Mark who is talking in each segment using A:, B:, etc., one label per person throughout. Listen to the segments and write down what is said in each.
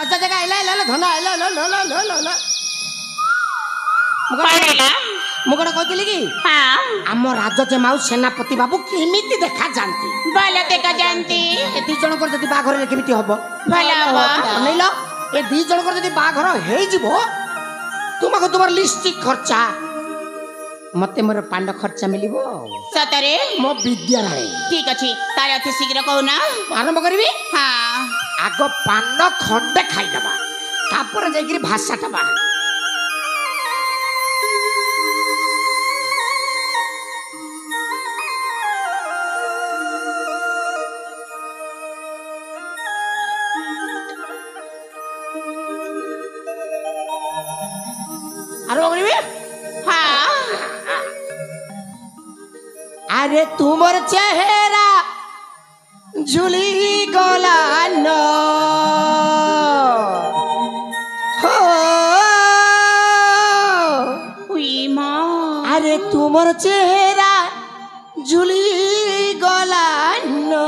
A: राजा जगह आइला धन आइला मुगड़ा कहती कि आम राजा माउ सेनापति बाबू केमिति देखा जानती
B: भल देखा जानती
A: ए दी जन को जदी बाघर रे केमिति हबो
B: भल हबो
A: अनैलो ए दी जन को जदी बाघर हे जिवो तुमको तुमर लिपस्टिक खर्चा मते मोर पांड खर्चा मिलिबो
B: सतरे
A: मो विद्या रे
B: ठीक अछि तारे अति शीघ्र कहूना
A: आरंभ करबी
B: हां
A: आगो पांड खंडे खाई दबा तापर जाईकरी भाषा टबा अरे तुमर चेहरा झुली गला न हो अरे तुमर चेहरा झुली गला न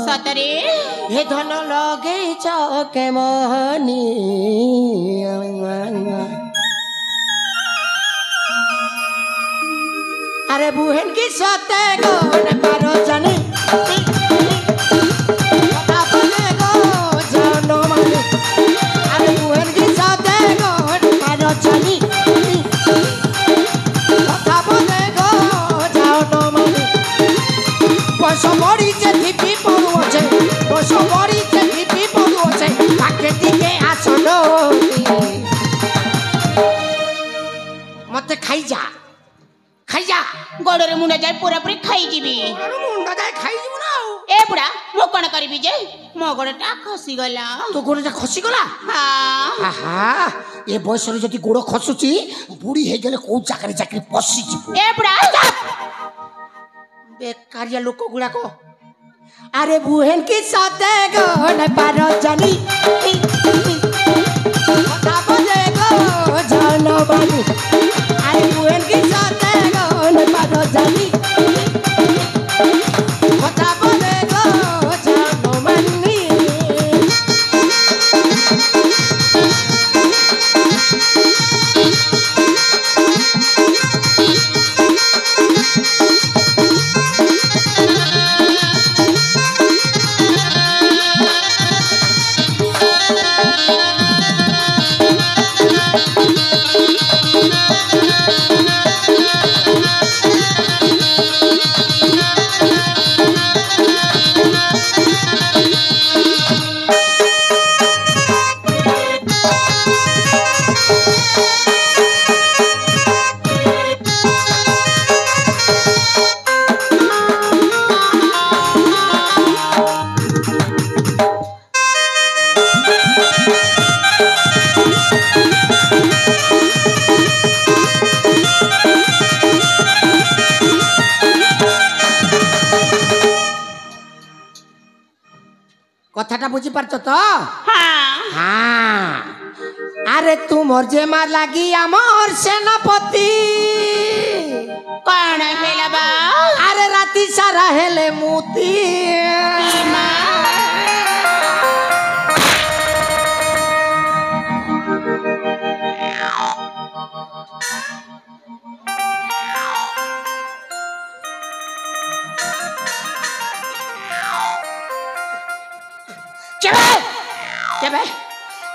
B: सतरे
A: हे धन लगे चके मोहनी अरे बुहन की सते गो न पारो जाने पता पले गो जानो माने अरे बुहन की सते गो न पारो जाने पता पले गो जानो माने पसो बड़ी जे दीपी पड़ुओ छे पसो बड़ी जे दीपी पड़ुओ छे पाकेटी के आसनो मते खाई जा
B: गोड़े मुंडा जाए पूरा पूरी खाई जीबी
A: मुंडा जाए खाई जीबू ना
B: ए बुढ़ा मो कोन करबी जे मो गोड़टा खसी गला
A: तो गोड़टा खसी गला
B: हां
A: आहा ए बयस रे जति गोड़ खसुची बुढ़ी हे गेले को चाकरी पसी जीबू
B: ए बुढ़ा
A: बेकारिया लोक गुडा को अरे बुहेन की साथे गोड़ पारो जानी पता बजे गो जानो बानी अरे बुहेन की साथे पारो जानी पता बजे गो जानो मानी कथाटा बुझी पारछ तो
B: हां
A: हां अरे तुमर जे मार लागी हमर सेनापति
B: कोन हेला बा
A: अरे राती सारा हेले मोती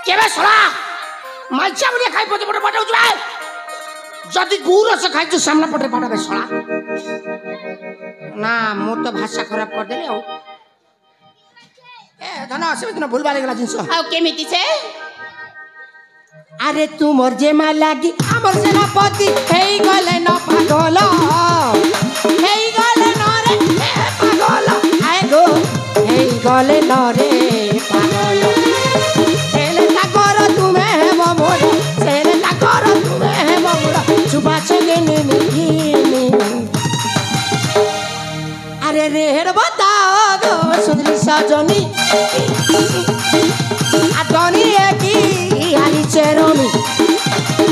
A: केबे सोला माइचा मुने खाइ पटे पटे पटे उजबे जदी गुर से खाइ जो सामने पटे पटे बे सोला ना मो तो भाषा खराब कर देले हो ए धन से दिन भूल बाले गला जिंस
B: आ केमिति से
A: अरे तुमर जे मा लागी हमर सेनापति हेई गले न पागल हेई गले न रे पागल आए गो हेई गले न रे पागल अरे रेहड़ बताओ गो सुंदरी सजनी आदनी की हाली चेरोनी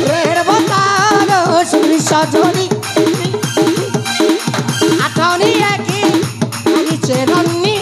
A: रेहड़ बताओ गो सुंदरी सजनी आदनी की हाली चेरोनी